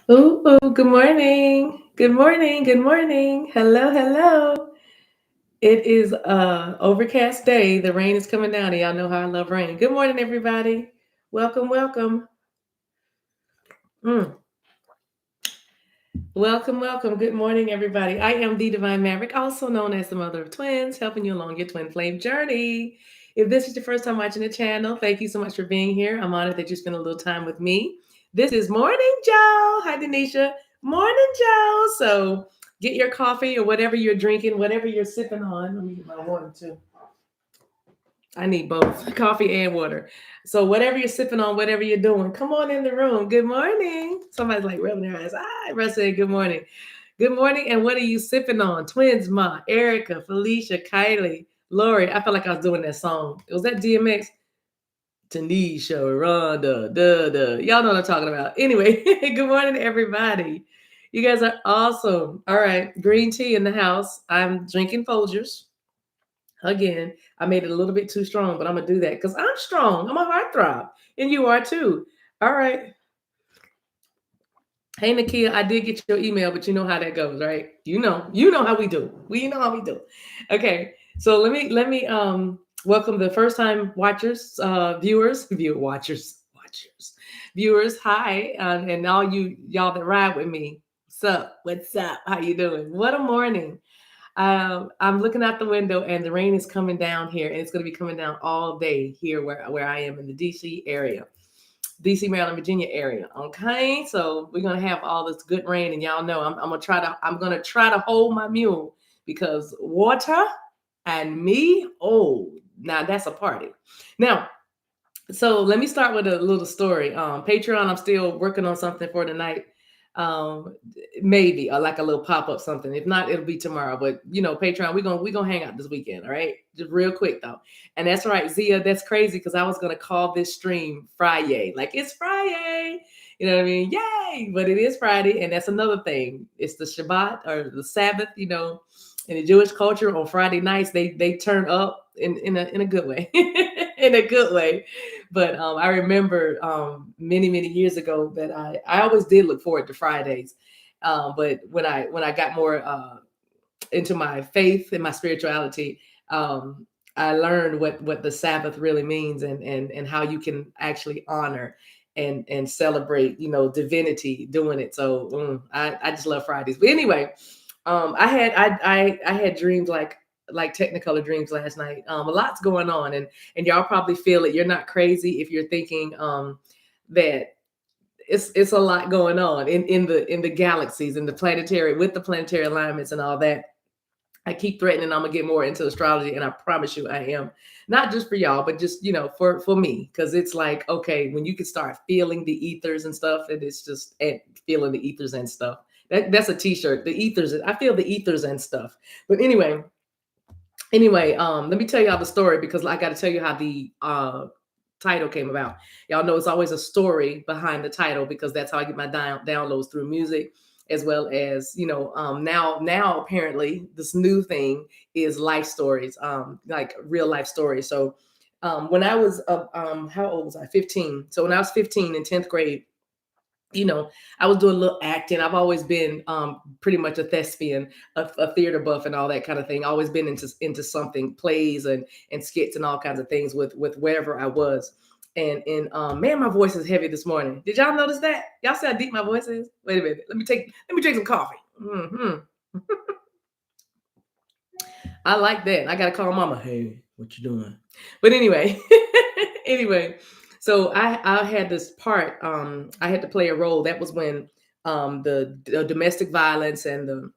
Good morning. Good morning. Good morning. Hello, hello. It is a overcast day. The rain is coming down, and y'all know how I love rain. Good morning, everybody. Welcome, welcome. Mm. Welcome, welcome. Good morning, everybody. I am the Divine Maverick, also known as the mother of twins, helping you along your twin flame journey. If this is your first time watching the channel, thank you so much for being here. I'm honored that you spent a little time with me. This is Morning Joe. Hi, Denisha. Morning, Joe. So get your coffee or whatever you're drinking, whatever you're sipping on. Let me get my water too. I need both coffee and water. So whatever you're sipping on, whatever you're doing, come on in the room. Good morning. Somebody's like rubbing their eyes. Hi, Russ said good morning. Good morning. And what are you sipping on? Twins, Ma, Erica, Felicia, Kylie, Lori. I felt like I was doing that song. Was that DMX? Tanisha, Rhonda, duh. Y'all know what I'm talking about. Anyway, good morning, everybody. You guys are awesome. All right, green tea in the house. I'm drinking Folgers. Again, I made it a little bit too strong, but I'm gonna do that because I'm strong. I'm a heartthrob, and you are too. All right. Hey Nakia, I did get your email, but you know how that goes, right? You know how we do. We know how we do. Okay, so let me welcome the first time watchers, viewers. Hi, and all y'all that ride with me. What's up? What's up? How you doing? What a morning. I'm looking out the window and the rain is coming down here, and it's going to be coming down all day here where I am in the DC area, DC, Maryland, Virginia area. Okay, so we're gonna have all this good rain, and y'all know I'm gonna try to hold my mule because water and me, oh, now that's a party. Now, so let me start with a little story. Patreon, I'm still working on something for tonight. Um, Maybe like a little pop up something. If not, it'll be tomorrow. But Patreon, we're gonna hang out this weekend. All right, just real quick though. And that's right, Zia. That's crazy because I was gonna call this stream Friday. Like it's Friday. You know what I mean? Yay! But it is Friday, and that's another thing. It's the Shabbat or the Sabbath. In the Jewish culture on Friday nights, they turn up in a good way, in a good way. But I remember many years ago that I always did look forward to Fridays. But when I got more into my faith and my spirituality, I learned what the Sabbath really means and how you can actually honor and celebrate divinity doing it. So I just love Fridays. But anyway, I had dreams like Technicolor dreams last night. A lot's going on, and y'all probably feel it. You're not crazy if you're thinking that it's a lot going on in the galaxies and the planetary with the planetary alignments and all that. I keep threatening I'm gonna get more into astrology, and I promise you I am. Not just for y'all, but just for me, because it's like okay, when you can start feeling the ethers and stuff, and it's just feeling the ethers and stuff. That's a T-shirt. The ethers. I feel the ethers and stuff. But anyway, let me tell y'all the story because I got to tell you how the title came about. Y'all know it's always a story behind the title because that's how I get my downloads through music, as well as now apparently this new thing is life stories, like real life stories. So when I was how old was I? 15. So when I was 15 in 10th grade, I was doing a little acting. I've always been pretty much a thespian, a theater buff, and all that kind of thing. Always been into something, plays and skits and all kinds of things with wherever I was. And man, my voice is heavy this morning. Did y'all notice that? Y'all see how deep my voice is? Wait a minute. Let me drink some coffee. I like that. I gotta call mama. Hey, what you doing? But anyway, anyway, so I had this part. I had to play a role. That was when the domestic violence and the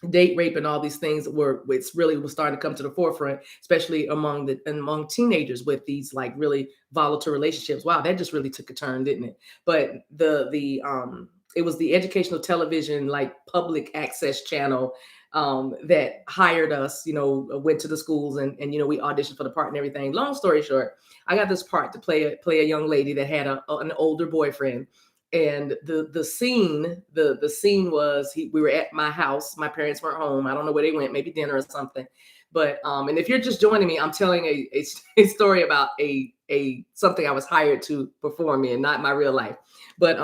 date rape and all these things it's really was starting to come to the forefront, especially among teenagers with these like really volatile relationships. Wow, that just really took a turn, didn't it? But the it was the educational television, like public access channel, that hired us, went to the schools and we auditioned for the part and everything. Long story short, I got this part to play a young lady that had an older boyfriend. And the scene was we were at my house. My parents weren't home. I don't know where they went, maybe dinner or something. But and if you're just joining me, I'm telling a story about a something I was hired to perform in, not my real life. But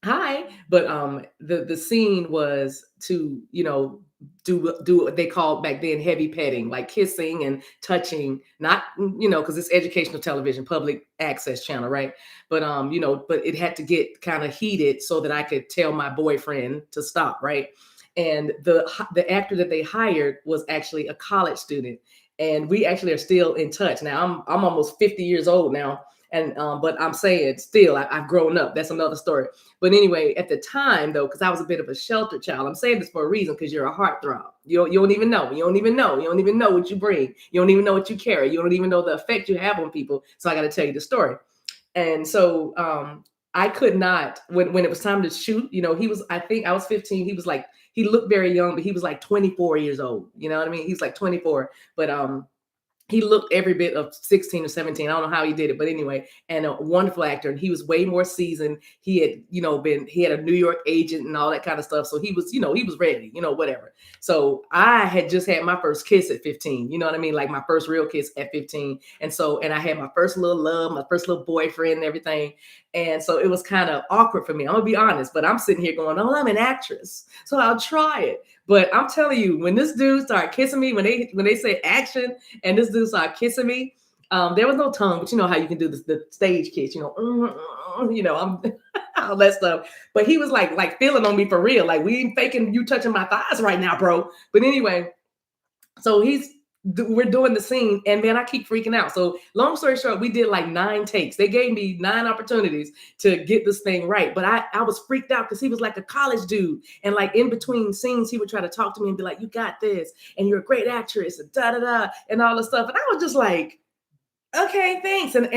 hi. But the scene was to, do what they called back then heavy petting, like kissing and touching, not, because it's educational television, public access channel, right? But but it had to get kind of heated so that I could tell my boyfriend to stop, right? And the actor that they hired was actually a college student, and we actually are still in touch. Now I'm almost 50 years old now, and but I'm saying still I've grown up. That's another story. But anyway, at the time though, because I was a bit of a sheltered child, I'm saying this for a reason, because you're a heartthrob. You don't even know. You don't even know. You don't even know what you bring. You don't even know what you carry. You don't even know the effect you have on people. So I got to tell you the story. And so I could not, when it was time to shoot, he was, I think I was 15. He was like, he looked very young, but he was like 24 years old. You know what I mean? He's like 24. But he looked every bit of 16 or 17. I don't know how he did it, but anyway, and a wonderful actor. And he was way more seasoned. He had, he had a New York agent and all that kind of stuff. So he was, he was ready, whatever. So I had just had my first kiss at 15, you know what I mean? Like my first real kiss at 15. And so, and I had my first little love, my first little boyfriend and everything. And so it was kind of awkward for me. I'm gonna be honest, but I'm sitting here going, oh, I'm an actress, so I'll try it. But I'm telling you, when this dude started kissing me, when they say action, and this dude started kissing me, there was no tongue, but you know how you can do the stage kiss, I'm all that stuff. But he was like feeling on me for real, like we ain't faking you touching my thighs right now, bro. But anyway, so we're doing the scene, and man, I keep freaking out. So long story short, we did like 9 takes. They gave me 9 opportunities to get this thing right, but I was freaked out because he was like a college dude, and like in between scenes, he would try to talk to me and be like, "You got this, and you're a great actress," and da da da, and all this stuff, and I was just like, okay, thanks. And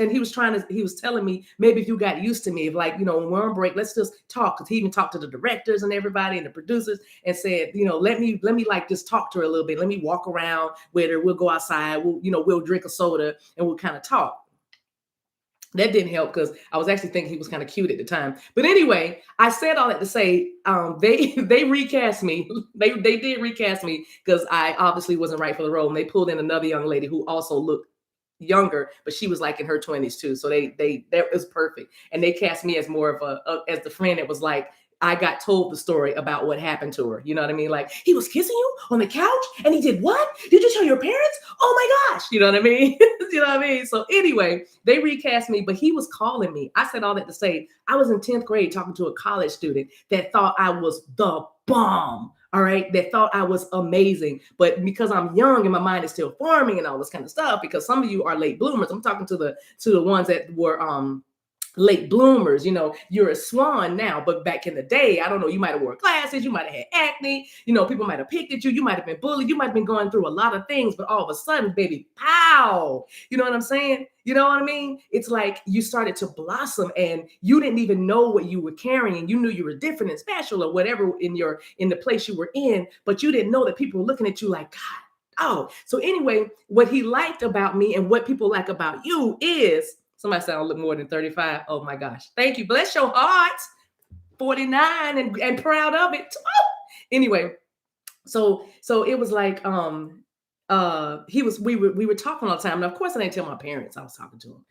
he was telling me, maybe if you got used to me, if like, when we're on break, let's just talk. Cause he even talked to the directors and everybody and the producers and said, let me like just talk to her a little bit. Let me walk around with her. We'll go outside. We'll drink a soda and we'll kind of talk. That didn't help because I was actually thinking he was kind of cute at the time. But anyway, I said all that to say, they recast me. They did recast me because I obviously wasn't right for the role. And they pulled in another young lady who also looked younger, but she was like in her 20s too. So that was perfect. And they cast me as more of as the friend that was like, I got told the story about what happened to her. You know what I mean? Like, he was kissing you on the couch and he did what? Did you tell your parents? Oh my gosh. You know what I mean? You know what I mean? So anyway, they recast me, but he was calling me. I said all that to say, I was in 10th grade talking to a college student that thought I was the bomb. All right, that thought I was amazing. But because I'm young and my mind is still forming and all this kind of stuff, because some of you are late bloomers. I'm talking to the ones that were late bloomers. You're a swan now, but back in the day, I don't know, you might have wore glasses, you might have had acne, people might have picked at you, you might have been bullied, you might have been going through a lot of things, but all of a sudden, baby, pow, you know what I'm saying? You know what I mean? It's like you started to blossom and you didn't even know what you were carrying. You knew you were different and special or whatever in the place you were in, but you didn't know that people were looking at you like, God. Oh, so anyway, what he liked about me and what people like about you is, somebody said I look more than 35. Oh my gosh. Thank you. Bless your heart. 49 and proud of it. Oh. Anyway, so it was like we were talking all the time. And of course I didn't tell my parents I was talking to him.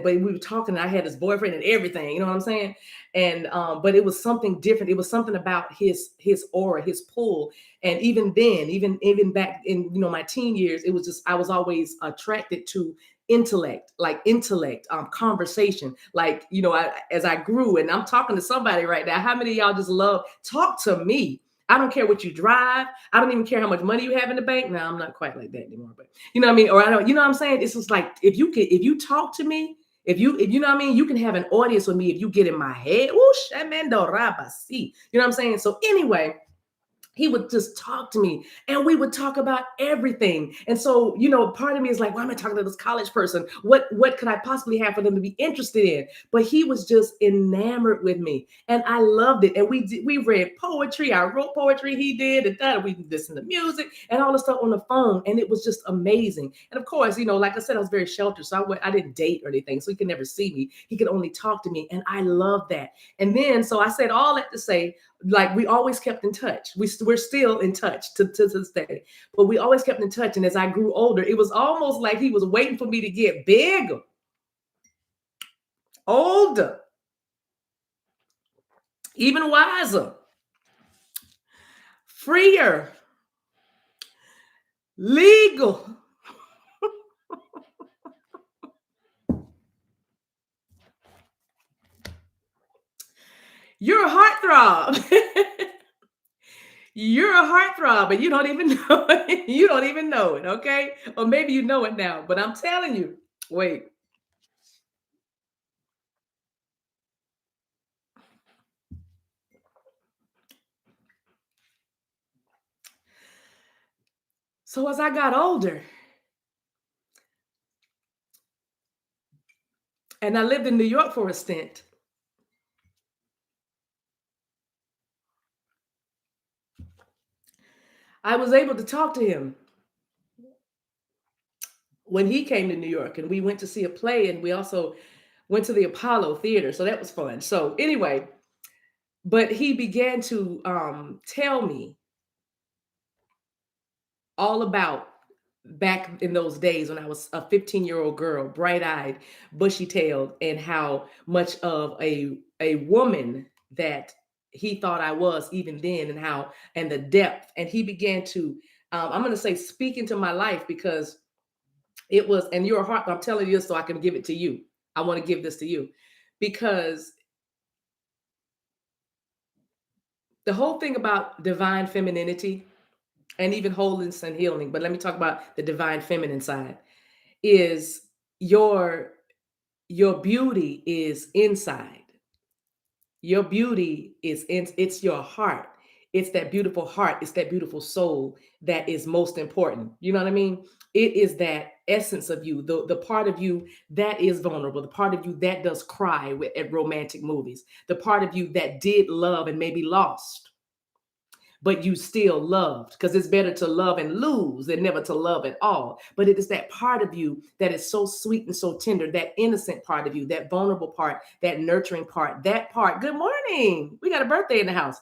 But we were talking, and I had his boyfriend and everything, you know what I'm saying? And but it was something different. It was something about his aura, his pull. And even then, even back in my teen years, it was just, I was always attracted to intellect, conversation. Like, as I grew, and I'm talking to somebody right now, how many of y'all just love talk to me? I don't care what you drive. I don't even care how much money you have in the bank. Now, I'm not quite like that anymore, but you know what I mean? Or I don't, you know what I'm saying? It's just like, if you talk to me, if you know what I mean, you can have an audience with me if you get in my head. Whoosh, you know what I'm saying? So anyway, he would just talk to me and we would talk about everything. And so, part of me is like, why am I talking to this college person? What could I possibly have for them to be interested in? But he was just enamored with me and I loved it. And we read poetry. I wrote poetry. He did. And we listened to music and all the stuff on the phone. And it was just amazing. And of course, like I said, I was very sheltered. So I didn't date or anything. So he could never see me. He could only talk to me. And I loved that. And then, so I said all that to say, like, we always kept in touch. We're still in touch to this day, but we always kept in touch. And as I grew older, it was almost like he was waiting for me to get bigger, older, even wiser, freer, legal. You're a heartthrob. You're a heartthrob, and you don't even know it. You don't even know it, okay? Or maybe you know it now, but I'm telling you, wait. So as I got older, and I lived in New York for a stint, I was able to talk to him when he came to New York, and we went to see a play, and we also went to the Apollo Theater. So that was fun. So anyway, but he began to tell me all about back in those days when I was a 15-year-old girl, bright-eyed, bushy-tailed, and how much of a woman that he thought I was even then, and how and the depth. And he began to I'm going to say speak into my life, because it was, and you're a heart. I'm telling you this so I can give it to you. I want to give this to you because the whole thing about divine femininity and even wholeness and healing, but let me talk about the divine feminine side, is your your beauty is inside. Your beauty is in, it's your heart. It's that beautiful heart, it's that beautiful soul that is most important. You know what I mean? It is that essence of you, the part of you that is vulnerable, the part of you that does cry at romantic movies, the part of you that did love and maybe lost, but you still loved, because it's better to love and lose than never to love at all. But it is that part of you that is so sweet and so tender, that innocent part of you, that vulnerable part, that nurturing part, that part. Good morning. We got a birthday in the house.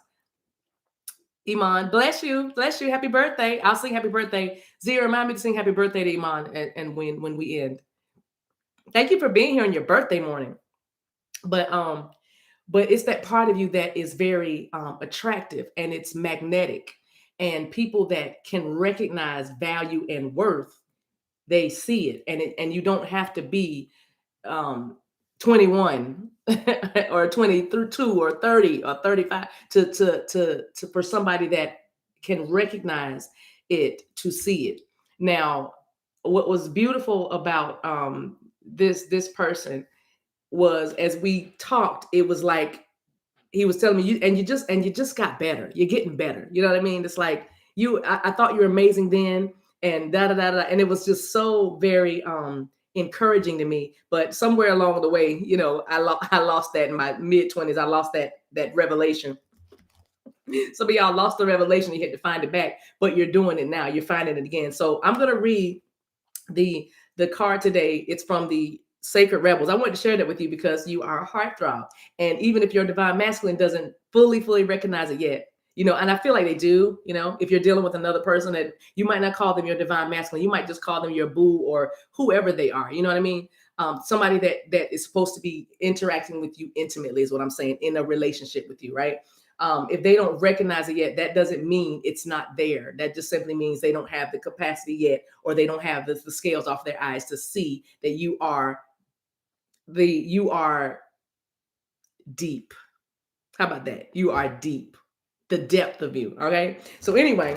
Iman, bless you. Bless you. Happy birthday. I'll sing happy birthday. Zia, remind me to sing happy birthday to Iman, and when we end. Thank you for being here on your birthday morning. But it's that part of you that is very attractive, and it's magnetic, and people that can recognize value and worth, they see it, and you don't have to be um 21 or 22 or 30 or 35 to for somebody that can recognize it, to see it. Now, what was beautiful about this person was, as we talked, it was like he was telling me, you just got better. You're getting better. You know what I mean? It's like I thought you were amazing then, and da da da da. And it was just so very encouraging to me. But somewhere along the way, I lost that in my mid-20s. I lost that revelation. Some of y'all lost the revelation. You had to find it back, but you're doing it now. You're finding it again. So I'm gonna read the the card today. It's from the Sacred Rebels. I wanted to share that with you because you are a heartthrob, and even if your divine masculine doesn't fully recognize it yet, and I feel like they do. If you're dealing with another person, that you might not call them your divine masculine, you might just call them your boo or whoever they are. You know what I mean? Somebody that is supposed to be interacting with you intimately is what I'm saying, in a relationship with you, right? If they don't recognize it yet, that doesn't mean it's not there. That just simply means they don't have the capacity yet, or they don't have the scales off their eyes to see that you are deep. How about that? You are deep. The depth of you. Okay. So anyway,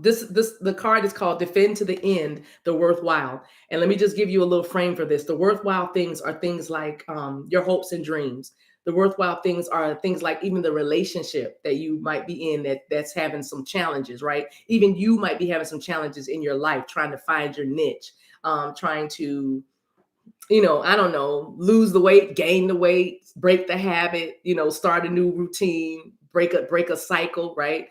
this the card is called Defend to the End, the Worthwhile. And let me just give you a little frame for this. The worthwhile things are things like your hopes and dreams. The worthwhile things are things like even the relationship that you might be in that's having some challenges, right? Even you might be having some challenges in your life, trying to find your niche, trying to, I don't know, lose the weight, gain the weight, break the habit, start a new routine, break a cycle, right?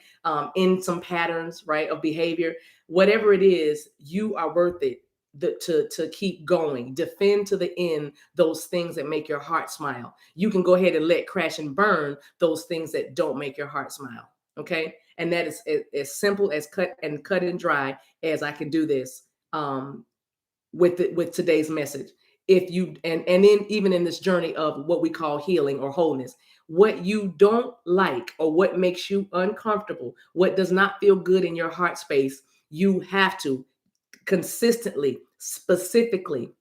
In some patterns, right, of behavior. Whatever it is, you are worth it to keep going. Defend to the end those things that make your heart smile. You can go ahead and let crash and burn those things that don't make your heart smile. Okay. And that is as simple as cut and dry as I can do this with today's message. if you and then even in this journey of what we call healing or wholeness, what you don't like or what makes you uncomfortable, what does not feel good in your heart space, you have to consistently, specifically,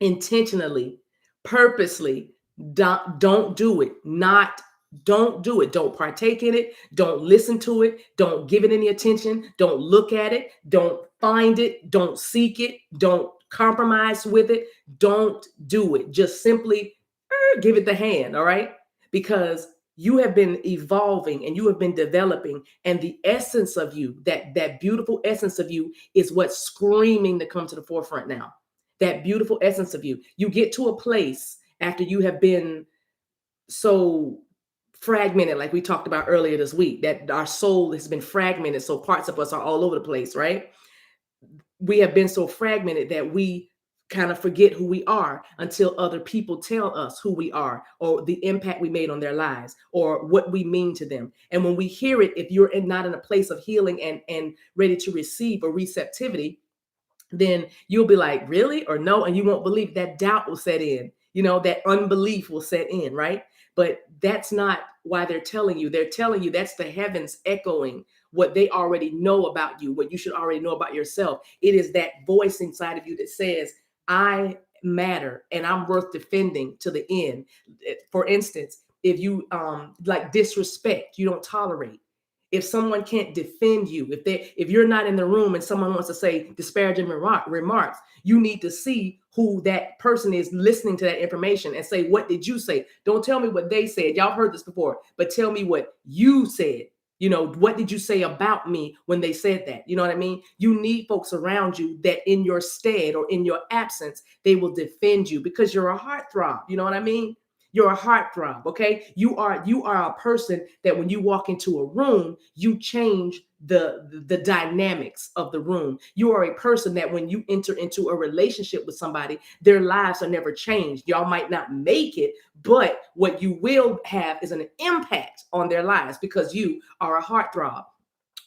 intentionally, purposely, don't do it. Not don't do it. Don't partake in it. Don't listen to it. Don't give it any attention. Don't look at it. Don't find it. Don't seek it. Don't compromise with it. Don't do it. Just simply give it the hand, all right? Because you have been evolving and you have been developing, and the essence of you, that beautiful essence of you, is what's screaming to come to the forefront now. That beautiful essence of you. You get to a place after you have been so fragmented, like we talked about earlier this week, that our soul has been fragmented, so parts of us are all over the place, right? We have been so fragmented that we kind of forget who we are until other people tell us who we are, or the impact we made on their lives, or what we mean to them. And when we hear it, if you're not in a place of healing and ready to receive a receptivity, then you'll be like, really or no? And you won't believe. That doubt will set in, that unbelief will set in, right? But that's not why they're telling you. They're telling you that's the heavens echoing what they already know about you, what you should already know about yourself. It is that voice inside of you that says, I matter and I'm worth defending to the end. For instance, if you like disrespect, you don't tolerate. If someone can't defend you, if you're not in the room and someone wants to say disparaging remarks, you need to see who that person is listening to that information and say, what did you say? Don't tell me what they said. Y'all heard this before, but tell me what you said. What did you say about me when they said that? You know what I mean? You need folks around you that in your stead or in your absence, they will defend you because you're a heartthrob. You know what I mean? You're a heartthrob, okay? You are a person that when you walk into a room, you change the dynamics of the room. You are a person that when you enter into a relationship with somebody, their lives are never changed. Y'all might not make it, but what you will have is an impact on their lives because you are a heartthrob.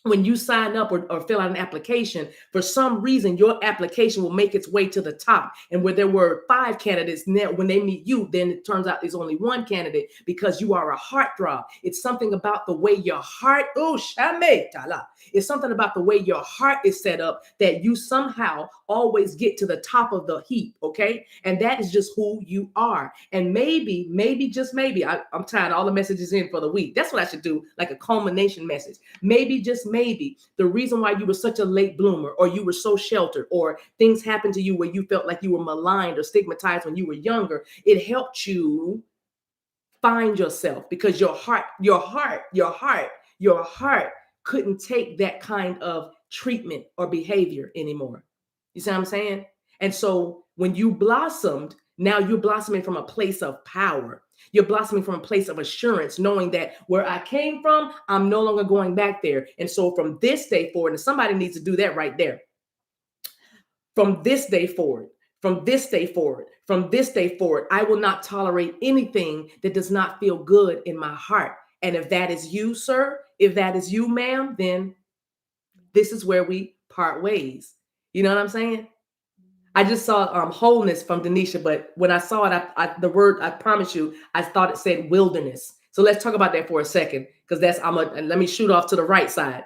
When you sign up or fill out an application, for some reason, your application will make its way to the top. And where there were 5 candidates, when they meet you, then it turns out there's only 1 candidate because you are a heartthrob. It's something about the way your heart, it's something about the way your heart is set up that you somehow always get to the top of the heap, okay? And that is just who you are. And maybe, just maybe, I'm tying all the messages in for the week. That's what I should do, like a culmination message. Maybe, just maybe, the reason why you were such a late bloomer, or you were so sheltered, or things happened to you where you felt like you were maligned or stigmatized when you were younger, it helped you find yourself because your heart couldn't take that kind of treatment or behavior anymore. You see what I'm saying? And so when you blossomed, now you're blossoming from a place of power. You're blossoming from a place of assurance, knowing that where I came from, I'm no longer going back there. And so from this day forward, and somebody needs to do that right there. From this day forward, from this day forward, from this day forward, I will not tolerate anything that does not feel good in my heart. And if that is you, sir, if that is you, ma'am, then this is where we part ways. You know what I'm saying? I just saw wholeness from Denisha, but when I saw it, the word, I promise you, I thought it said wilderness. So let's talk about that for a second, because and let me shoot off to the right side.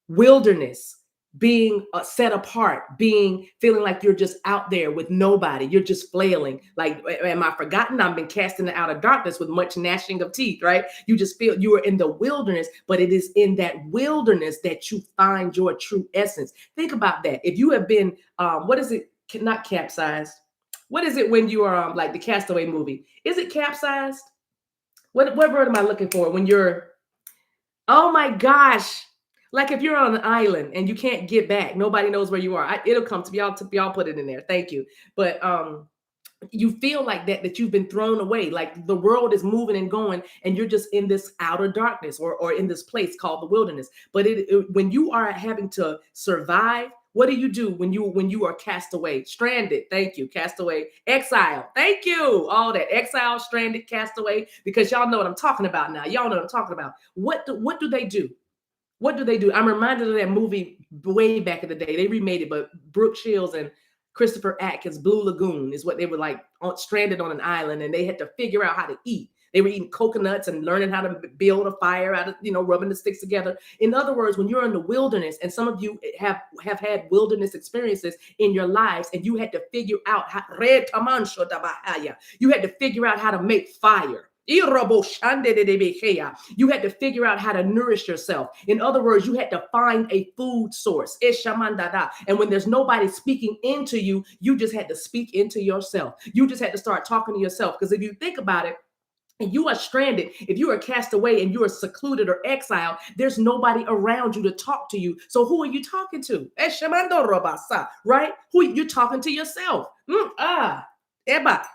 Wilderness, being set apart, feeling like you're just out there with nobody. You're just flailing. Like, am I forgotten? I've been cast into outer darkness with much gnashing of teeth, right? You just feel you are in the wilderness, but it is in that wilderness that you find your true essence. Think about that. If you have been, what is it? Not capsized. What is it when you are like the Castaway movie? Is it capsized? What word am I looking for? When you're, oh my gosh. Like if you're on an island and you can't get back, nobody knows where you are. It'll come to y'all put it in there. Thank you. But you feel like that you've been thrown away, like the world is moving and going and you're just in this outer darkness or in this place called the wilderness. But when you are having to survive, what do you do when you are cast away, stranded? Thank you. Cast away, exile. Thank you. All that exile, stranded, cast away, because y'all know what I'm talking about now. Y'all know what I'm talking about. What do they do? What do they do? I'm reminded of that movie way back in the day. They remade it, but Brooke Shields and Christopher Atkins, Blue Lagoon is what they were like, stranded on an island, and they had to figure out how to eat. They were eating coconuts and learning how to build a fire out of, rubbing the sticks together. In other words, when you're in the wilderness, and some of you have had wilderness experiences in your lives, and you had to figure out how, you had to figure out how to make fire. You had to figure out how to nourish yourself. In other words, you had to find a food source. And when there's nobody speaking into you, you just had to speak into yourself. You just had to start talking to yourself. Because if you think about it, and you are stranded, if you are cast away and you are secluded or exiled, there's nobody around you to talk to you. So who are you talking to? Right? You're talking to yourself. You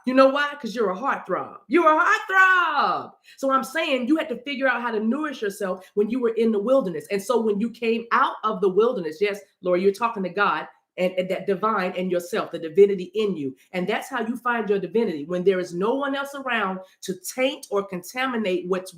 know why? Because you're a heartthrob. You're a heartthrob. So I'm saying you had to figure out how to nourish yourself when you were in the wilderness. And so when you came out of the wilderness, yes, Lord, you're talking to God. And that divine and yourself, the divinity in you. And that's how you find your divinity. When there is no one else around to taint or contaminate what's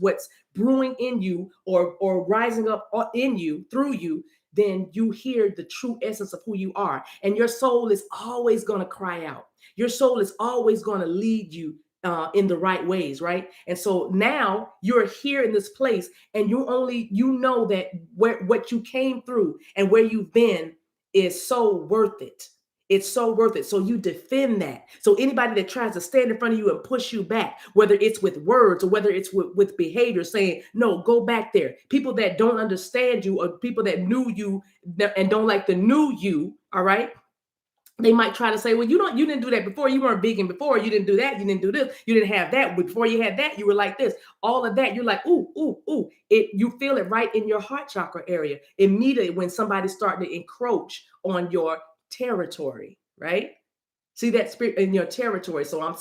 brewing in you or rising up in you, through you, then you hear the true essence of who you are. And your soul is always going to cry out. Your soul is always going to lead you in the right ways, right? And so now you're here in this place, and you know that what you came through and where you've been is so worth it. It's so worth it. So you defend that. So anybody that tries to stand in front of you and push you back, whether it's with words or whether it's with behavior, saying, no, go back there. People that don't understand you, or people that knew you and don't like the new you, all right? They might try to say, well, you didn't do that before. You weren't vegan before. You didn't do that. You didn't do this. You didn't have that. Before you had that, you were like this. All of that, you're like, ooh, ooh, ooh. You feel it right in your heart chakra area immediately when somebody's starting to encroach on your territory, right? See that spirit in your territory. So I'm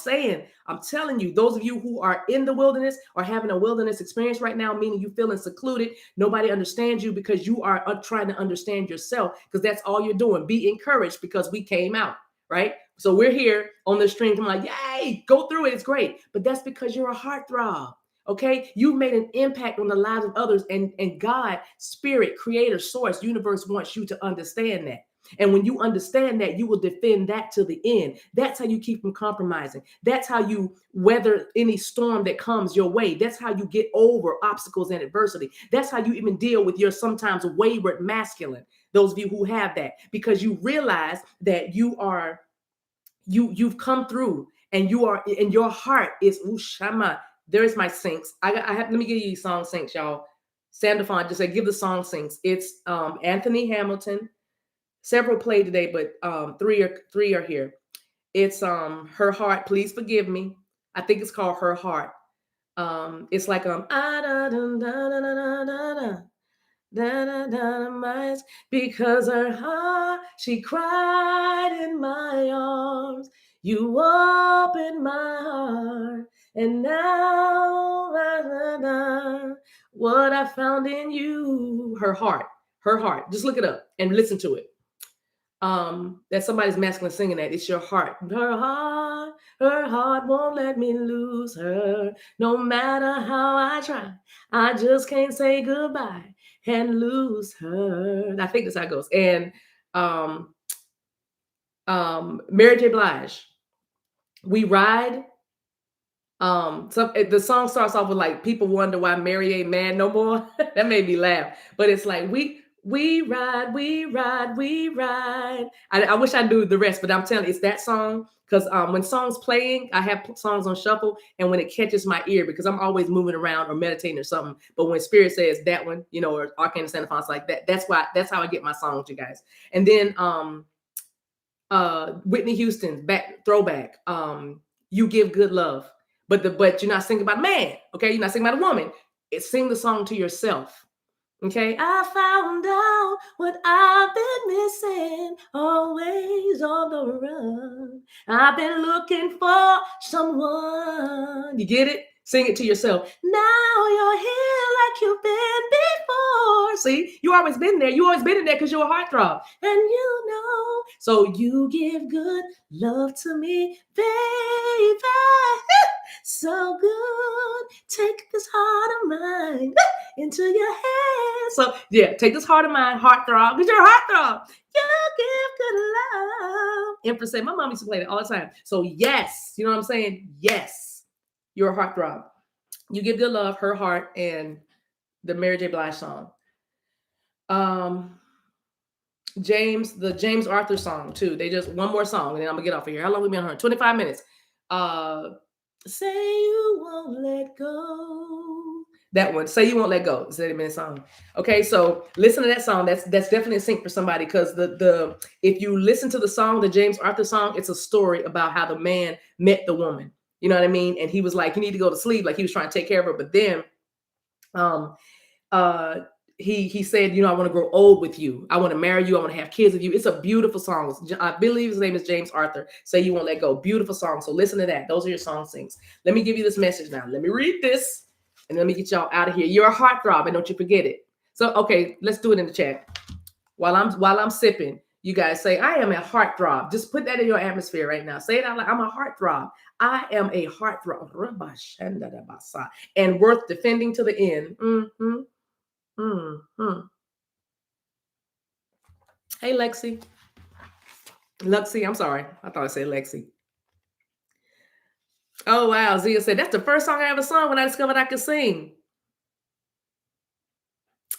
telling you, those of you who are in the wilderness or having a wilderness experience right now, meaning you feeling secluded, nobody understands you because you are trying to understand yourself, because that's all you're doing. Be encouraged, because we came out, right? So we're here on the stream. I'm like, yay, go through it. It's great. But that's because you're a heartthrob. Okay, you've made an impact on the lives of others, and God, spirit, creator, source, universe wants you to understand that. And when you understand that, you will defend that to the end. That's how you keep from compromising. That's how you weather any storm that comes your way. That's how you get over obstacles and adversity. That's how you even deal with your sometimes wayward masculine. Those of you who have that, because you realize that you've come through, and you are, and your heart is Ushama. There's my syncs. Let me give you these song syncs, y'all. Sam DeFont just said, give the song syncs. It's Anthony Hamilton. Several played today, but three are here. It's Her Heart, Please Forgive Me. I think it's called Her Heart. It's like because her heart, she cried in my arms. You opened my heart, and now what I found in you. Her heart. Just look it up and listen to it. That somebody's masculine singing that. It's your heart. Her heart won't let me lose her. No matter how I try, I just can't say goodbye and lose her. I think that's how it goes. And Mary J. Blige, We Ride. The song starts off with like, people wonder why Mary ain't mad no more. That made me laugh. But it's like, we ride, we ride, we ride. I wish I knew the rest, but I'm telling you, it's that song. Because when songs playing, I have songs on shuffle, and when it catches my ear, because I'm always moving around or meditating or something. But when Spirit says that one, or Arcane Santa Fon's like that, that's how I get my songs, you guys. And then Whitney Houston, throwback. You Give Good Love. But you're not singing about a man, okay? You're not singing about a woman. Sing the song to yourself. Okay, I found out what I've been missing, always on the run. I've been looking for someone. You get it? Sing it to yourself. Now you're here like you've been before. See, you always been there. You always been in there because you're a heartthrob. And so you give good love to me, baby. So good. Take this heart of mine into your hands. So yeah, take this heart of mine, heartthrob, because you're a heartthrob. You gift of love. Empress said, my mom used to play that all the time. So yes, you know what I'm saying? Yes, you're a heartthrob. You give the love, her heart, and the Mary J. Blige song. The James Arthur song too. They just one more song, and then I'm gonna get off of here. How long we been on her? 25 minutes. Say you won't let go. That one. Say you won't let go. It's a 30-minute song. Okay, so listen to that song. That's definitely a sync for somebody because the if you listen to the song, the James Arthur song, it's a story about how the man met the woman. You know what I mean? And he was like, you need to go to sleep. Like he was trying to take care of her, but then uh he said, you know, I want to grow old with you. I want to marry you. I want to have kids with you. It's a beautiful song. I believe his name is James Arthur. Say you won't let go. Beautiful song. So listen to that. Those are your song sings. Let me give you this message now. Let me read this and let me get y'all out of here. You're a heartthrob and don't you forget it. So, okay, let's do it in the chat. While I'm sipping, you guys say, I am a heartthrob. Just put that in your atmosphere right now. Say it out loud. I'm a heartthrob. I am a heartthrob. And worth defending to the end. Hey, Lexi. Luxie, I'm sorry. I thought I said Lexi. Oh, wow. Zia said, that's the first song I ever sung when I discovered I could sing.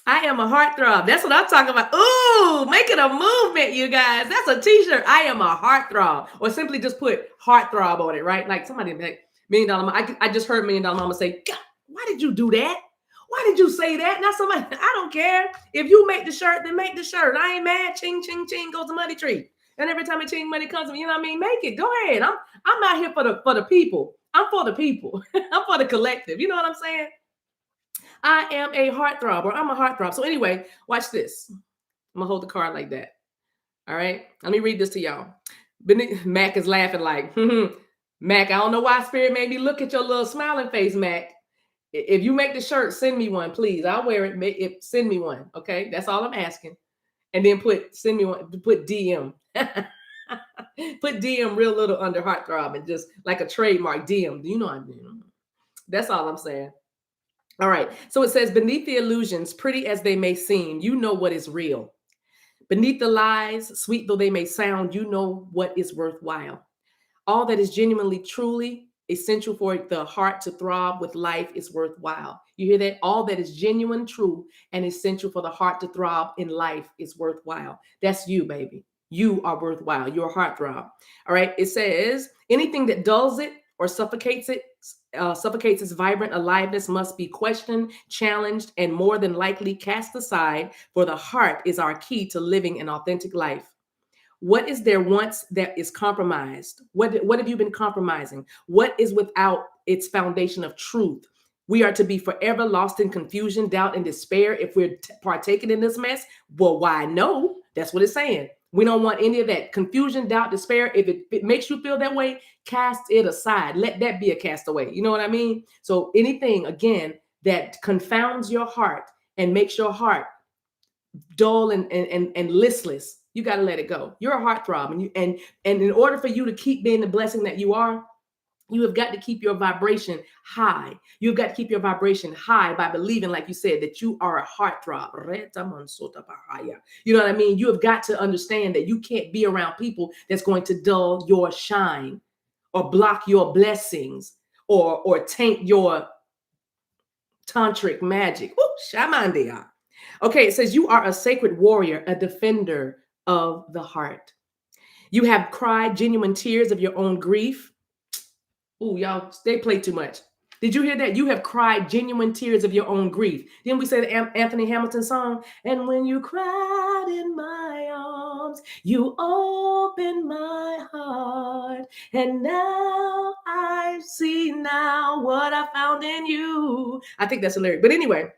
I am a heartthrob. That's what I'm talking about. Ooh, making a movement, you guys. That's a t-shirt. I am a heartthrob. Or simply just put heartthrob on it, right? Like somebody like $1 Million. I just heard $1 Million Mama say, God, why did you do that? Why did you say that? Not somebody, I don't care. If you make the shirt, then make the shirt. I ain't mad. Ching, ching, ching goes the money tree. And every time a ching money comes to me, you know what I mean? Make it. Go ahead. I'm out here for the people. I'm for the people. I'm for the collective. You know what I'm saying? I am a heartthrob, or I'm a heartthrob. So anyway, watch this. I'm gonna hold the card like that. All right. Let me read this to y'all. Mac is laughing like, Mac, I don't know why Spirit made me look at your little smiling face, Mac. If you make the shirt, send me one, please. I'll wear it. Send me one. Okay. That's all I'm asking. And then send me one, put DM. Put DM real little under heartthrob and just like a trademark DM. You know what I mean? That's all I'm saying. All right. So it says, beneath the illusions, pretty as they may seem, you know what is real. Beneath the lies, sweet though they may sound, you know what is worthwhile. All that is genuinely, truly essential for the heart to throb with life is worthwhile. You hear that? All that is genuine, true, and essential for the heart to throb in life is worthwhile. That's you, baby. You are worthwhile. You're a heartthrob. All right. It says anything that dulls it or suffocates its vibrant aliveness must be questioned, challenged, and more than likely cast aside, for the heart is our key to living an authentic life. What is there once that is compromised? What have you been compromising? What is without its foundation of truth? We are to be forever lost in confusion, doubt, and despair if we're partaking in this mess. Well, why? No, that's what it's saying. We don't want any of that confusion, doubt, despair. If it makes you feel that way, cast it aside. Let that be a castaway. You know what I mean? So anything, again, that confounds your heart and makes your heart dull and listless, you got to let it go. You're a heartthrob, and in order for you to keep being the blessing that you are, you have got to keep your vibration high. You've got to keep your vibration high by believing, like you said, that you are a heartthrob. You know what I mean? You have got to understand that you can't be around people that's going to dull your shine or block your blessings or taint your tantric magic. Ooh, shamandia. Okay, it says you are a sacred warrior, a defender of the heart. You have cried genuine tears of your own grief. Ooh, y'all, they play too much. Did you hear that? You have cried genuine tears of your own grief. Didn't we say the Anthony Hamilton song? And when you cried in my arms, you opened my heart. And now I see now what I found in you. I think that's a lyric. But anyway,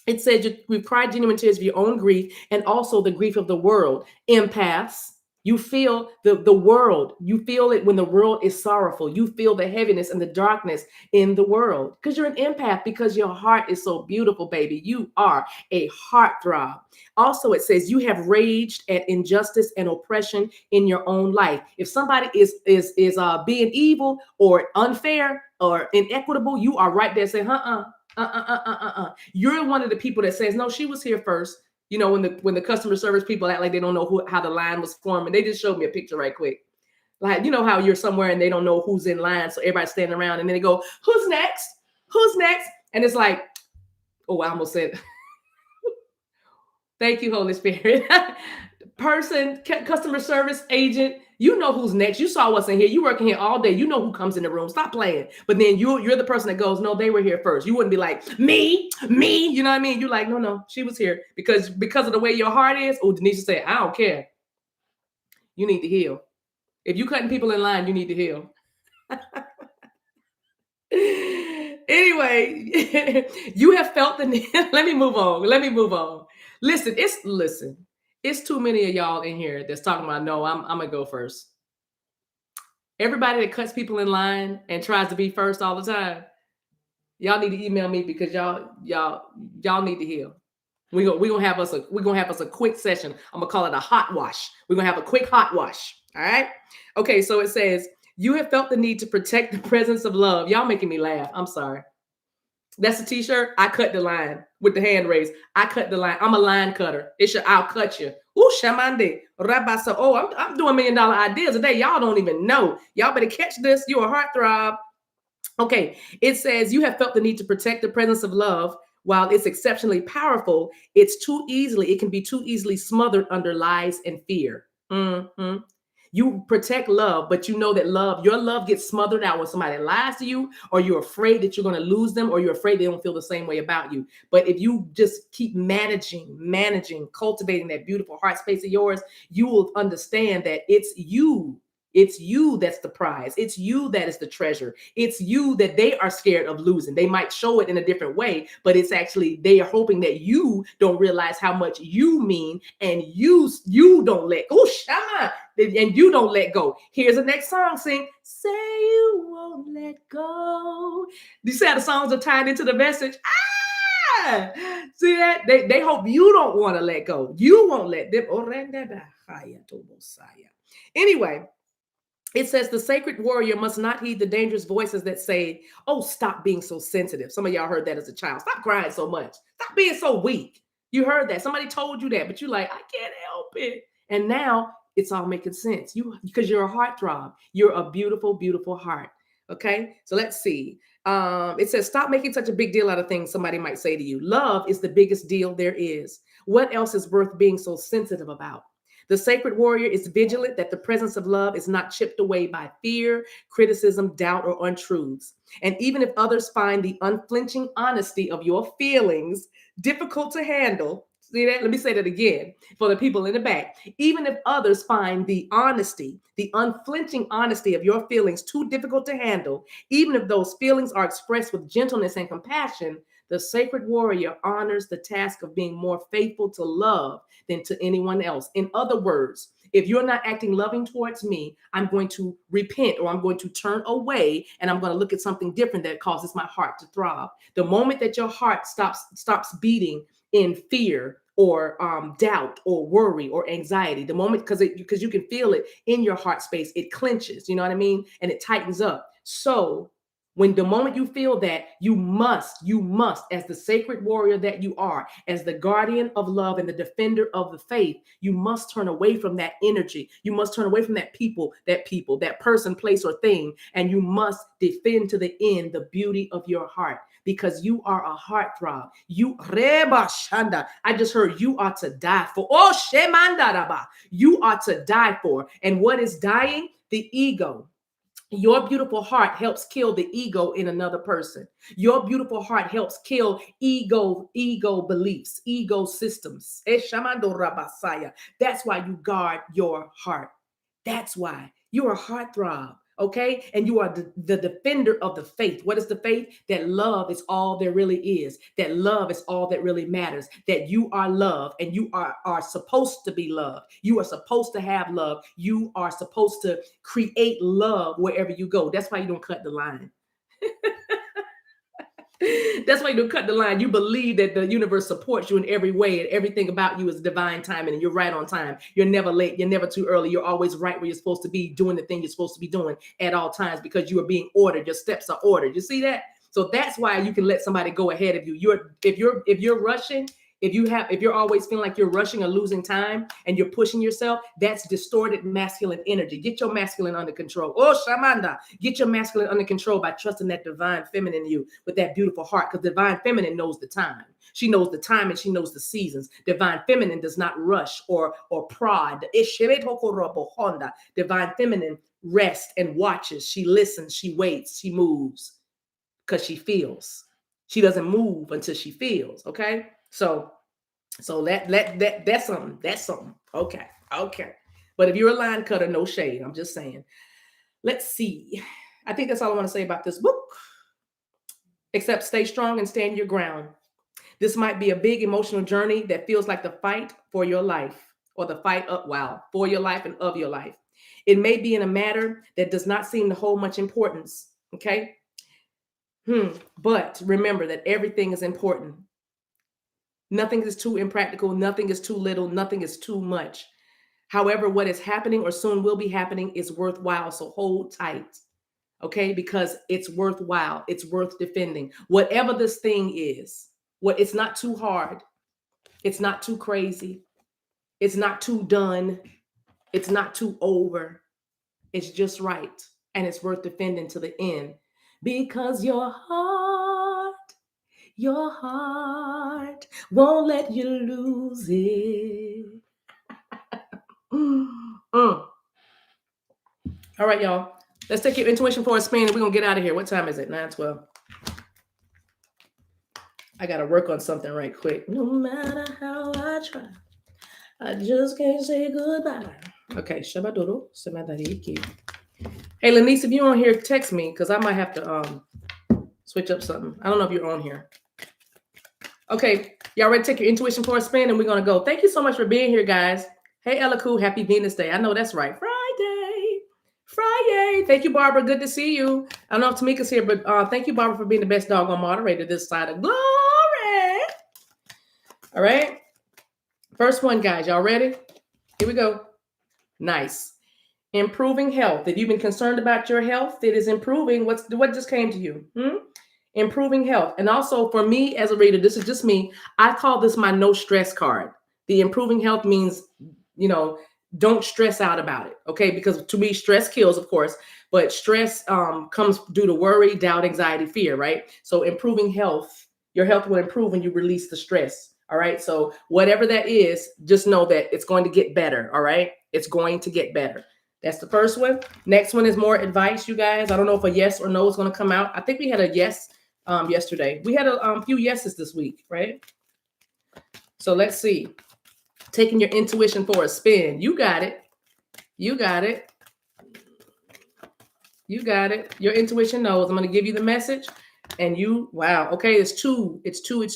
it says we've cried genuine tears of your own grief and also the grief of the world. Empaths, you feel the world. You feel it when the world is sorrowful. You feel the heaviness and the darkness in the world because you're an empath, because your heart is so beautiful, baby. You are a heartthrob. Also, it says you have raged at injustice and oppression in your own life. If somebody is being evil or unfair or inequitable, you are right there saying, You're one of the people that says, no, she was here first. You know, when the customer service people act like they don't know how the line was formed, and they just showed me a picture right quick. Like, you know how you're somewhere and they don't know who's in line, so everybody's standing around, and then they go, "Who's next? Who's next?" And it's like, oh, I almost said, "Thank you, Holy Spirit." Person, customer service agent, you know who's next. You saw what's in here. You working here all day. You know who comes in the room. Stop playing. But then you're the person that goes, "No, they were here first." You wouldn't be like, me. You know what I mean? You're like, no, she was here because of the way your heart is. Oh, Denisha said, "I don't care." You need to heal. If you cutting people in line, you need to heal. Anyway, you have felt the need. Let me move on. Listen. It's too many of y'all in here that's talking about, no, I'm gonna go first. Everybody that cuts people in line and tries to be first all the time, y'all need to email me because y'all need to heal. We're gonna have us a quick session. I'm gonna call it a hot wash. We're gonna have a quick hot wash. All right. Okay, so it says, you have felt the need to protect the presence of love. Y'all making me laugh. I'm sorry. That's a t-shirt. I cut the line with the hand raised. I cut the line. I'm a line cutter. I'll cut you. Ooh, shamande. Rabasa. Oh, I'm doing $1 million ideas today. Y'all don't even know. Y'all better catch this. You're a heartthrob. Okay. It says, you have felt the need to protect the presence of love. While it's exceptionally powerful, it can be too easily smothered under lies and fear. Mm-hmm. You protect love, but you know that your love gets smothered out when somebody lies to you, or you're afraid that you're going to lose them, or you're afraid they don't feel the same way about you. But if you just keep managing, cultivating that beautiful heart space of yours, you will understand that it's you. It's you that's the prize. It's you that is the treasure. It's you that they are scared of losing. They might show it in a different way, but it's actually, they are hoping that you don't realize how much you mean, and you don't let go. Shama, and you don't let go. Here's the next song. Sing, say you won't let go. You see how the songs are tied into the message? See that? They hope you don't want to let go. You won't let them. Anyway, it says the sacred warrior must not heed the dangerous voices that say, "Oh, stop being so sensitive." Some of y'all heard that as a child. Stop crying so much. Stop being so weak. You heard that. Somebody told you that, but you're like, I can't help it. And now it's all making sense. Because you're a heartthrob. You're a beautiful, beautiful heart. Okay, so let's see. It says, stop making such a big deal out of things somebody might say to you. Love is the biggest deal there is. What else is worth being so sensitive about? The sacred warrior is vigilant that the presence of love is not chipped away by fear, criticism, doubt, or untruths. And even if others find the unflinching honesty of your feelings difficult to handle, see that? Let me say that again for the people in the back. Even if others find the unflinching honesty of your feelings too difficult to handle, even if those feelings are expressed with gentleness and compassion, the sacred warrior honors the task of being more faithful to love than to anyone else. In other words, if you're not acting loving towards me, I'm going to repent, or I'm going to turn away, and I'm going to look at something different that causes my heart to throb. The moment that your heart stops beating in fear or doubt or worry or anxiety, the moment, because you can feel it in your heart space, it clenches, you know what I mean? And it tightens up. So the moment you feel that, you must, as the sacred warrior that you are, as the guardian of love and the defender of the faith, you must turn away from that energy. You must turn away from that person, place, or thing. And you must defend to the end the beauty of your heart, because you are a heartthrob. I just heard you are to die for. Oh, shemandaraba. You are to die for. And what is dying? The ego. Your beautiful heart helps kill the ego in another person. Your beautiful heart helps kill ego beliefs, ego systems. That's why you guard your heart. That's why you're a heartthrob. Okay. And you are the defender of the faith. What is the faith? That love is all there really is. That love is all that really matters. That you are love, and you are supposed to be loved. You are supposed to have love. You are supposed to create love wherever you go. That's why you don't cut the line. That's why you don't cut the line. You believe that the universe supports you in every way, and everything about you is divine timing, and you're right on time. You're never late. You're never too early. You're always right where you're supposed to be, doing the thing you're supposed to be doing at all times, because you are being ordered. Your steps are ordered. You see that? So that's why you can let somebody go ahead of you. If you're rushing, If you're always feeling like you're rushing or losing time and you're pushing yourself, that's distorted masculine energy. Get your masculine under control. Oh, Shamanda, get your masculine under control by trusting that divine feminine in you with that beautiful heart, because divine feminine knows the time. She knows the time and she knows the seasons. Divine feminine does not rush or prod. Divine feminine rests and watches. She listens, she waits, she moves because she feels. She doesn't move until she feels. Okay. So that's something. That's something. Okay. Okay. But if you're a line cutter, no shade. I'm just saying. Let's see. I think that's all I want to say about this book. Except stay strong and stand your ground. This might be a big emotional journey that feels like the fight for your life, or the fight for your life and of your life. It may be in a matter that does not seem to hold much importance. Okay. But remember that everything is important. Nothing is too impractical. Nothing is too little. Nothing is too much. However, what is happening or soon will be happening is worthwhile. So hold tight. Okay. Because it's worthwhile. It's worth defending. Whatever this thing is, it's not too hard. It's not too crazy. It's not too done. It's not too over. It's just right. And it's worth defending to the end, because your heart won't let you lose it. All right, y'all. Let's take your intuition for a spin and we're going to get out of here. What time is it? 9:12. I got to work on something right quick. No matter how I try, I just can't say goodbye. Okay. Shabadoodle. Semadariki. Hey, Lanice, if you're on here, text me, because I might have to switch up something. I don't know if you're on here. Okay. Y'all ready to take your intuition for a spin? And we're going to go. Thank you so much for being here, guys. Hey, Elaku, happy Venus Day. I know that's right. Friday. Thank you, Barbara. Good to see you. I don't know if Tamika's here, but thank you, Barbara, for being the best doggone moderator this side of glory. All right. First one, guys. Y'all ready? Here we go. Nice. Improving health. If you've been concerned about your health, it is improving. What just came to you? Improving health. And also for me as a reader, this is just me. I call this my no stress card. The improving health means, don't stress out about it. Okay. Because to me, stress kills, of course, but stress comes due to worry, doubt, anxiety, fear, right? So improving health, your health will improve when you release the stress. All right. So whatever that is, just know that it's going to get better. All right. It's going to get better. That's the first one. Next one is more advice, you guys. I don't know if a yes or no is going to come out. I think we had a yes yesterday. We had a few yeses this week, right? So let's see. Taking your intuition for a spin. You got it. You got it. You got it. Your intuition knows. I'm going to give you the message. And wow. Okay, it's two. It's two.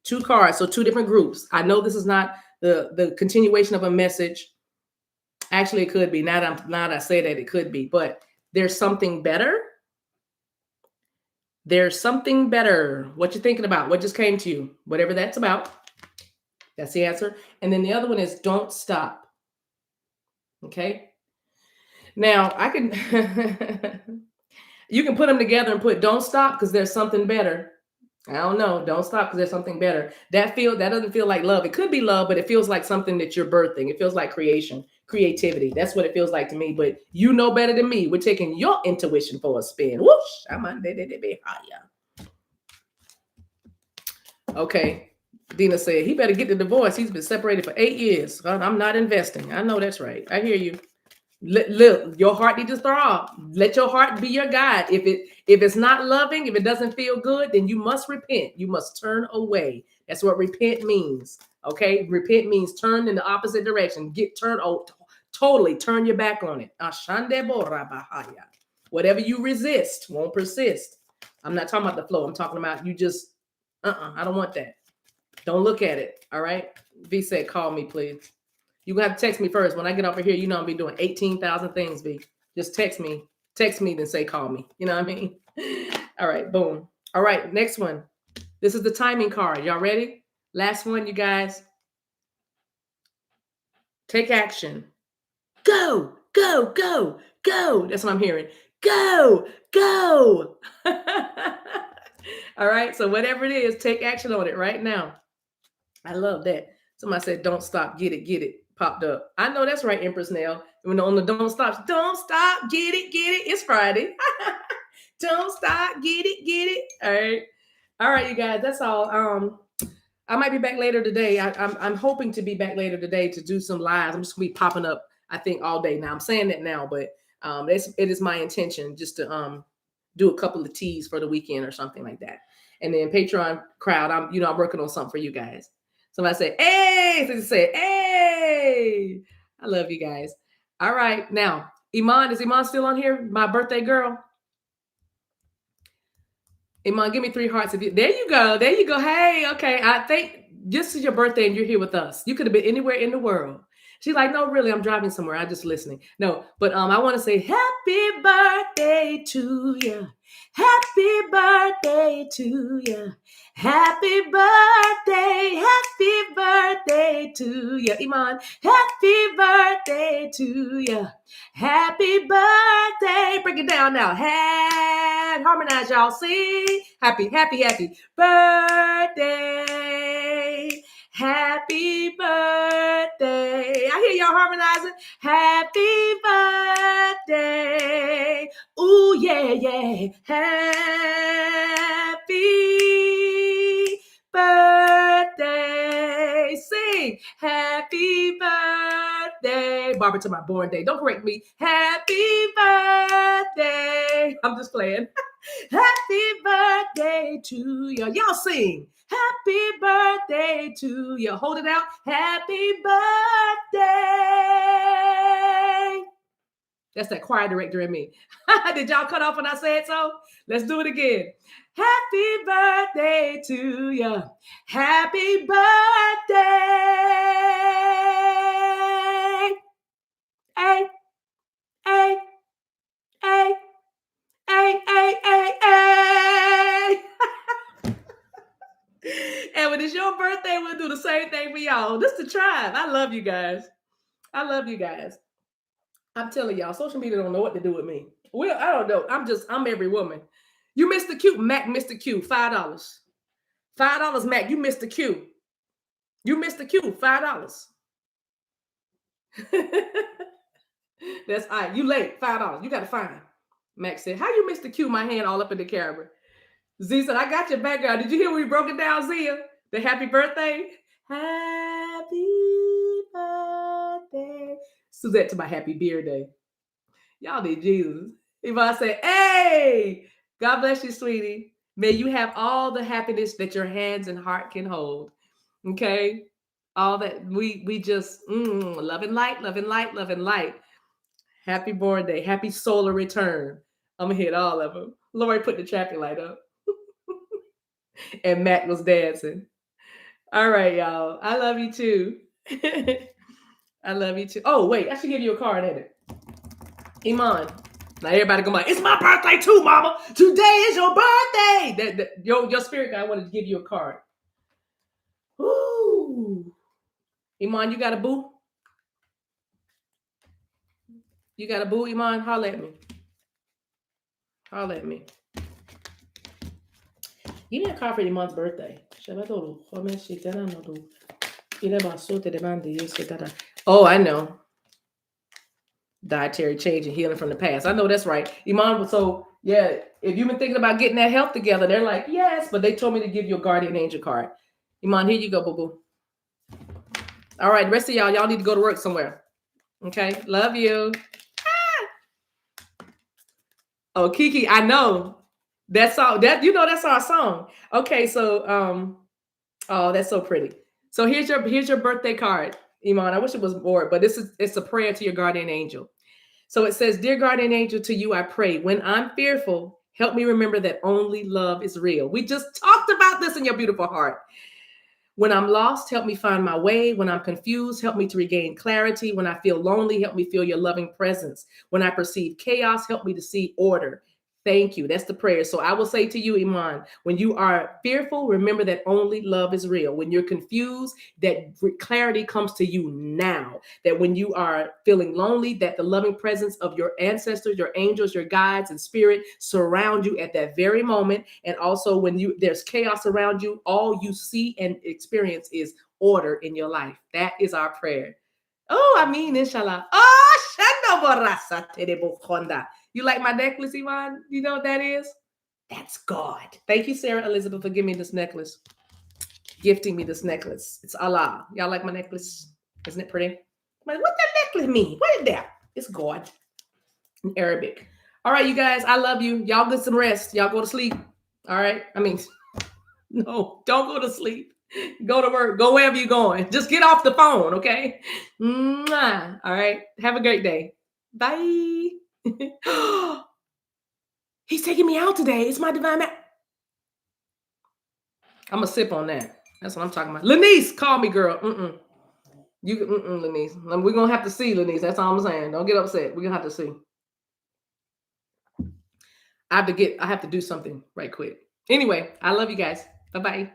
Two cards. So two different groups. I know this is not the continuation of a message. Actually, it could be. Now that I say that, it could be. But there's something better. There's something better. What you thinking about? What just came to you? Whatever that's about. That's the answer. And then the other one is don't stop. Okay. Now I can, you can put them together and put don't stop because there's something better. I don't know. Don't stop because there's something better. That doesn't feel like love. It could be love, but it feels like something that you're birthing. It feels like creativity. That's what it feels like to me. But you know better than me. We're taking your intuition for a spin. Whoosh. Okay. Dina said, he better get the divorce. He's been separated for 8 years. I'm not investing. I know that's right. I hear you. Look, your heart needs to throb. Let your heart be your guide. If it's not loving, if it doesn't feel good, then you must repent. You must turn away. That's what repent means. Okay. Repent means turn in the opposite direction. Totally turn your back on it. Whatever you resist won't persist. I'm not talking about the flow. I'm talking about you just, I don't want that. Don't look at it. All right. V said, call me, please. You have to text me first. When I get over here, you know I'll be doing 18,000 things, V. Just text me. Text me, then say, call me. You know what I mean? All right. Boom. All right. Next one. This is the timing card. Y'all ready? Last one, you guys. Take action. Go, go, go, go. That's what I'm hearing. Go, go. All right. So whatever it is, take action on it right now. I love that. Somebody said, "Don't stop, get it." Popped up. I know that's right, Empress Nail. When on the don't stop, get it. It's Friday. Don't stop, get it. All right, you guys. That's all. I might be back later today. I'm hoping to be back later today to do some lives. I'm just gonna be popping up, I think, all day now. I'm saying that now, but it is my intention just to do a couple of teas for the weekend or something like that. And then Patreon crowd, I'm working on something for you guys. Somebody say, "Hey," so say, "Hey." I love you guys. All right, now Iman, is Iman still on here? My birthday girl. Iman, give me 3 hearts. There you go. There you go. Hey, okay. I think this is your birthday and you're here with us. You could have been anywhere in the world. She's like, no, really, I'm driving somewhere. I'm just listening. No, but I want to say happy birthday to you. Happy birthday to you. Happy birthday to you. Iman, happy birthday to you. Happy birthday. Break it down now. Harmonize, y'all. Sing. Happy birthday. Happy birthday. I hear y'all harmonizing. Happy birthday. Ooh, yeah. Happy birthday. Sing. Happy birthday. Barbara, to my born day. Don't correct me. Happy birthday. I'm just playing. Happy birthday to you. Y'all sing. Happy birthday to you. Hold it out. Happy birthday. That's that choir director in me. Did y'all cut off when I said so? Let's do it again. Happy birthday to you. Happy birthday. Hey. And when it's your birthday, we'll do the same thing for y'all. This is the tribe. I love you guys. I'm telling y'all, social media don't know what to do with me. Well, I don't know. I'm every woman. You missed the Q. Mac missed the Q. $5. $5, Mac. You missed the Q. You missed the Q. $5. That's all right. You late. $5. You got to find. Mac said, "How you missed the Q?" My hand all up in the camera. Z said, "I got your background. Did you hear when we broke it down, Zia? The happy birthday? Happy birthday." Suzette to my happy beer day. Y'all need Jesus. If I say, "Hey, God bless you, sweetie. May you have all the happiness that your hands and heart can hold." Okay? All that we just love and light, love and light, love and light. Happy born day. Happy solar return. I'm gonna hit all of them. Lori put the traffic light up. And Matt was dancing. All right, y'all. I love you too. I love you too. Oh, wait, I should give you a card, ain't it? Iman. Now everybody go like, "It's my birthday too, mama. Today is your birthday." Your spirit guy wanted to give you a card. Ooh. Iman, you got a boo? You got a boo, Iman? Holla at me. Holla at me. Give me a card for Iman's birthday. Oh, I know. Dietary change and healing from the past. I know that's right. Iman, so yeah, if you've been thinking about getting that health together, they're like, yes, but they told me to give you a guardian angel card. Iman, here you go, boo-boo. All right, the rest of y'all need to go to work somewhere. Okay, love you. Oh, Kiki, I know. That's all that's our song. Okay, so oh, that's so pretty. So here's your birthday card, Iman. I wish it was more, but it's a prayer to your guardian angel. So it says, "Dear guardian angel, to you I pray. When I'm fearful, help me remember that only love is real." We just talked about this in your beautiful heart. "When I'm lost, help me find my way. When I'm confused, help me to regain clarity. When I feel lonely, help me feel your loving presence. When I perceive chaos, help me to see order. Thank you." That's the prayer. So I will say to you, Iman, when you are fearful, remember that only love is real. When you're confused, that clarity comes to you now. That when you are feeling lonely, that the loving presence of your ancestors, your angels, your guides, and spirit surround you at that very moment. And also when there's chaos around you, all you see and experience is order in your life. That is our prayer. Oh, I mean, inshallah. Oh, you like my necklace, Iman? You know what that is? That's God. Thank you, Sarah Elizabeth, for giving me this necklace. Gifting me this necklace. It's Allah. Y'all like my necklace? Isn't it pretty? What that necklace mean? What is that? It's God in Arabic. All right, you guys. I love you. Y'all get some rest. Y'all go to sleep. All right. I mean, no, don't go to sleep. Go to work. Go wherever you're going. Just get off the phone, okay? Mwah. All right. Have a great day. Bye. He's taking me out today. It's my divine I'm going to sip on that. That's what I'm talking about. Lenice, call me, girl. Lenice. We're going to have to see, Lenice. That's all I'm saying. Don't get upset. We're going to have to see. I have to do something right quick. Anyway, I love you guys. Bye-bye.